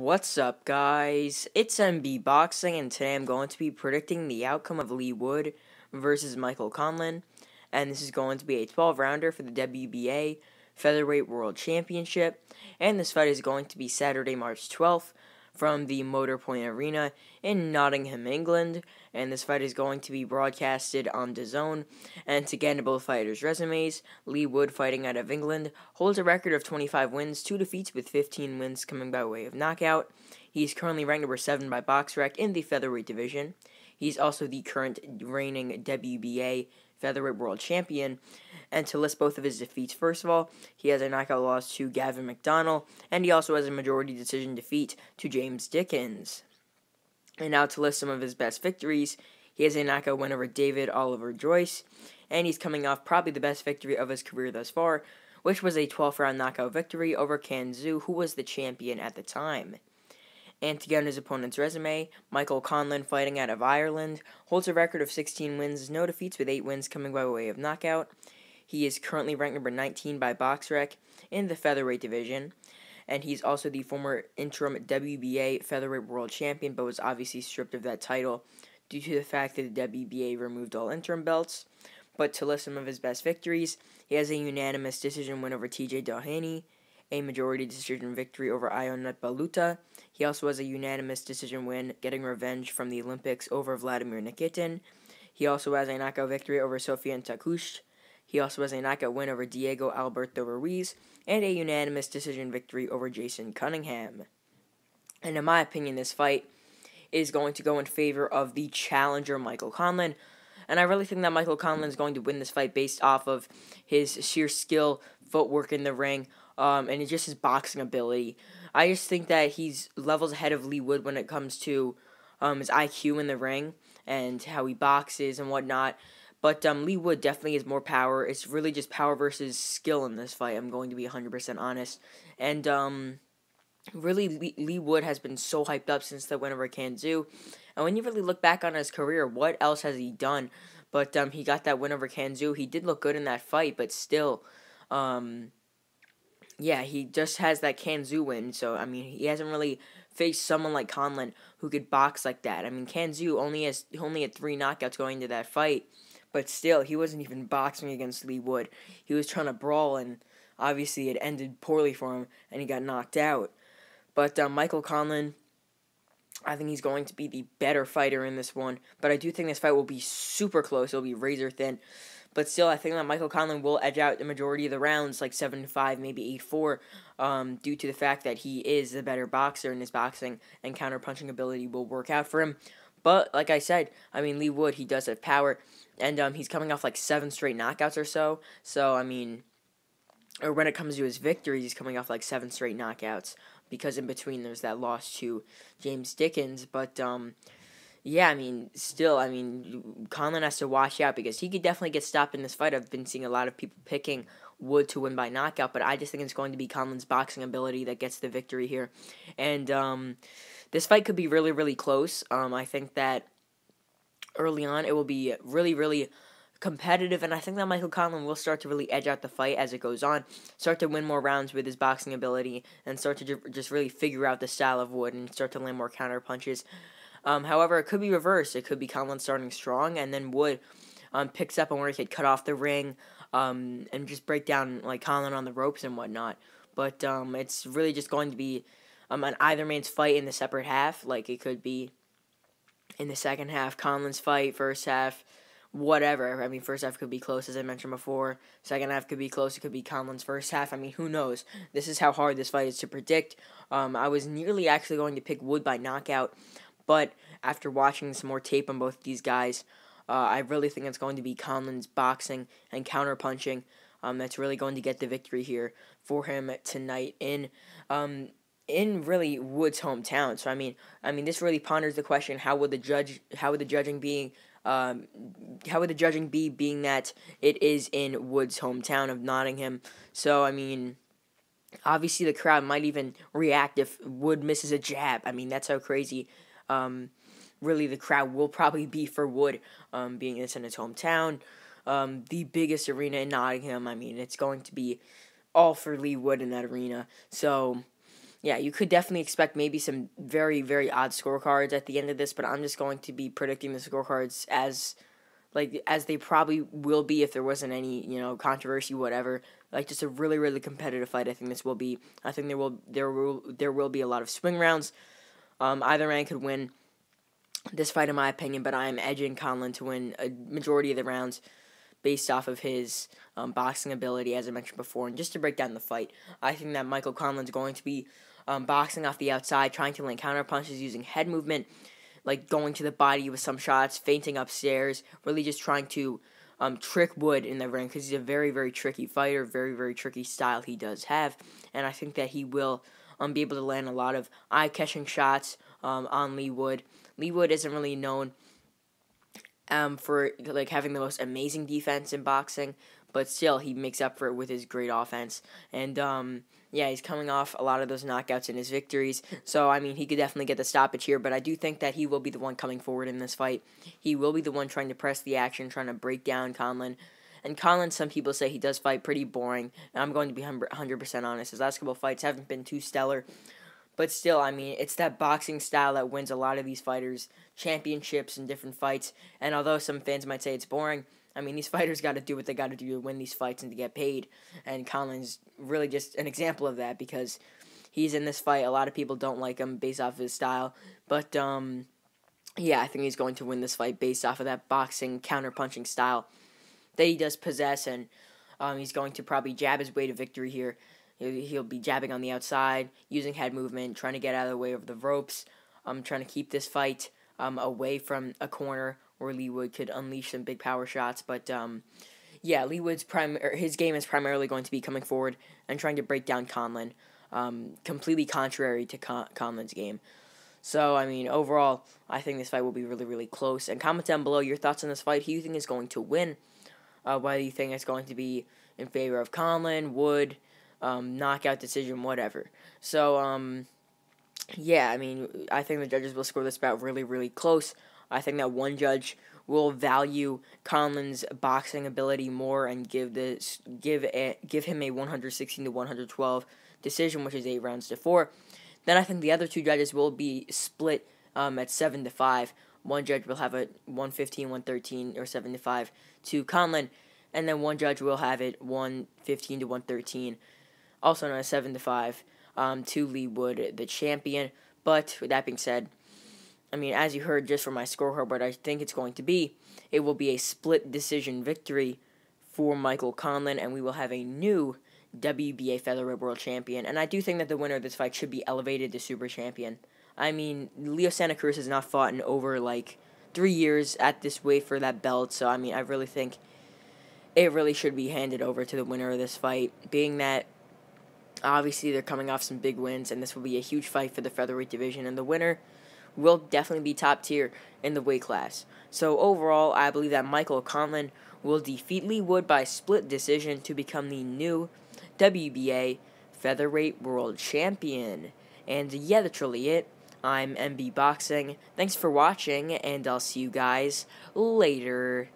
What's up, guys? It's MB Boxing, and today I'm going to be predicting the outcome of Leigh Wood versus Michael Conlan, and this is going to be a 12-rounder for the WBA Featherweight World Championship, and this fight is going to be Saturday, March 12th, from the Motorpoint Arena in Nottingham, England, and this fight is going to be broadcasted on DAZN. And to get into both fighters' resumes, Leigh Wood, fighting out of England, holds a record of 25 wins, 2 defeats, with 15 wins coming by way of knockout. He's currently ranked number 7 by BoxRec in the featherweight division. He's also the current reigning WBA Featherweight World Champion. And to list both of his defeats, first of all, he has a knockout loss to Gavin McDonnell, and he also has a majority decision defeat to James Dickens. And now to list some of his best victories, he has a knockout win over David Oliver Joyce, and he's coming off probably the best victory of his career thus far, which was a 12th-round knockout victory over Can Xu, who was the champion at the time. And to get on his opponent's resume, Michael Conlan, fighting out of Ireland, holds a record of 16 wins, no defeats, with 8 wins coming by way of knockout. He is currently ranked number 19 by BoxRec in the featherweight division, and he's also the former interim WBA Featherweight World Champion, but was obviously stripped of that title due to the fact that the WBA removed all interim belts. But to list some of his best victories, he has a unanimous decision win over TJ Doheny, a majority decision victory over Ionut Baluta. He also has a unanimous decision win, getting revenge from the Olympics over Vladimir Nikitin. He also has a knockout victory over Sofian Takush. He also has a knockout win over Diego Alberto Ruiz, and a unanimous decision victory over Jason Cunningham. And in my opinion, this fight is going to go in favor of the challenger, Michael Conlan. And I really think that Michael Conlan is going to win this fight based off of his sheer skill, footwork in the ring, and just his boxing ability. I just think that he's levels ahead of Leigh Wood when it comes to his IQ in the ring and how he boxes and whatnot. But Leigh Wood definitely has more power. It's really just power versus skill in this fight, I'm going to be 100% honest. And really, Leigh Wood has been so hyped up since the win over Can Xu. And when you really look back on his career, what else has he done? But he got that win over Can Xu. He did look good in that fight, but still, yeah, he just has that Can Xu win. So, I mean, he hasn't really faced someone like Conlan who could box like that. I mean, Can Xu only had 3 knockouts going into that fight. But still, he wasn't even boxing against Leigh Wood. He was trying to brawl, and obviously it ended poorly for him, and he got knocked out. But Michael Conlan, I think he's going to be the better fighter in this one. But I do think this fight will be super close. It'll be razor thin. But still, I think that Michael Conlan will edge out the majority of the rounds, like 7-5, maybe 8-4, due to the fact that he is the better boxer, and his boxing and counter-punching ability will work out for him. But, like I said, I mean, Leigh Wood, he does have power, and he's coming off like 7 straight knockouts or so. So, I mean, or when it comes to his victories, he's coming off like 7 straight knockouts, because in between there's that loss to James Dickens. But, yeah, I mean, still, I mean, Conlan has to watch out, because he could definitely get stopped in this fight. I've been seeing a lot of people picking Wood to win by knockout, but I just think it's going to be Conlan's boxing ability that gets the victory here. And, this fight could be really, really close. I think that early on it will be really, really competitive, and I think that Michael Conlan will start to really edge out the fight as it goes on, start to win more rounds with his boxing ability, and start to just really figure out the style of Wood and start to land more counter punches. However, it could be reversed. It could be Conlan starting strong, and then Wood picks up on where he could cut off the ring and just break down like Conlan on the ropes and whatnot. But it's really just going to be an either man's fight in the separate half. Like, it could be in the second half, Conlan's fight, first half, whatever. I mean, first half could be close, as I mentioned before. Second half could be close. It could be Conlan's first half. I mean, who knows? This is how hard this fight is to predict. I was nearly actually going to pick Wood by knockout, but after watching some more tape on both of these guys, I really think it's going to be Conlan's boxing and counter-punching that's really going to get the victory here for him tonight in really Wood's hometown. So I mean, this really ponders the question: how would the judging be, being that it is in Wood's hometown of Nottingham? So I mean, obviously the crowd might even react if Wood misses a jab. I mean, that's how crazy, really, the crowd will probably be for Wood, being it's in his hometown, the biggest arena in Nottingham. I mean, it's going to be all for Leigh Wood in that arena. So yeah, you could definitely expect maybe some very, very odd scorecards at the end of this, but I'm just going to be predicting the scorecards as they probably will be if there wasn't any, controversy, whatever. Like, just a really, really competitive fight. I think this will be. I think there will be a lot of swing rounds. Either man could win this fight, in my opinion, but I am edging Conlan to win a majority of the rounds based off of his boxing ability, as I mentioned before. And just to break down the fight, I think that Michael Conlan's going to be boxing off the outside, trying to land counter punches using head movement, like going to the body with some shots, feinting upstairs, really just trying to trick Wood in the ring, because he's a very, very tricky fighter, very, very tricky style he does have, and I think that he will be able to land a lot of eye-catching shots on Leigh Wood. Leigh Wood isn't really known for like having the most amazing defense in boxing, but still he makes up for it with his great offense. And yeah, he's coming off a lot of those knockouts in his victories, so I mean he could definitely get the stoppage here. But I do think that he will be the one coming forward in this fight. He will be the one trying to press the action, trying to break down Conlan. And Conlan, some people say he does fight pretty boring, and I'm going to be 100% honest. His last couple fights haven't been too stellar. But still, I mean, it's that boxing style that wins a lot of these fighters championships and different fights. And although some fans might say it's boring, I mean, these fighters got to do what they got to do to win these fights and to get paid. And Conlan's really just an example of that, because he's in this fight. A lot of people don't like him based off of his style. But, yeah, I think he's going to win this fight based off of that boxing counter-punching style that he does possess. And he's going to probably jab his way to victory here. He'll be jabbing on the outside, using head movement, trying to get out of the way of the ropes, trying to keep this fight away from a corner where Leigh Wood could unleash some big power shots. But, yeah, Leigh Wood's his game is primarily going to be coming forward and trying to break down Conlan, completely contrary to Conlan's game. So, I mean, overall, I think this fight will be really, really close. And comment down below your thoughts on this fight. Who you think is going to win? Whether you think it's going to be in favor of Conlan, Wood, knockout decision, whatever. So, yeah, I mean, I think the judges will score this bout really, really close. I think that one judge will value Conlan's boxing ability more and give him a 116 to 112 decision, which is 8 rounds to 4. Then I think the other two judges will be split at 7 to 5. One judge will have a 115, 113, or 7 to 5 to Conlan, and then one judge will have it 115 to 113. Also known as 7 to 5, to Leigh Wood, the champion. But with that being said, I mean, as you heard just from my scorecard, what I think it's going to be, it will be a split decision victory for Michael Conlan, and we will have a new WBA Featherweight World Champion. And I do think that the winner of this fight should be elevated to Super Champion. I mean, Leo Santa Cruz has not fought in over 3 years at this weight for that belt, so I mean, I really think it really should be handed over to the winner of this fight, being that obviously they're coming off some big wins, and this will be a huge fight for the featherweight division, and the winner will definitely be top tier in the weight class. So overall, I believe that Michael Conlan will defeat Leigh Wood by split decision to become the new WBA Featherweight World Champion. And yeah, that's really it. I'm MB Boxing. Thanks for watching, and I'll see you guys later.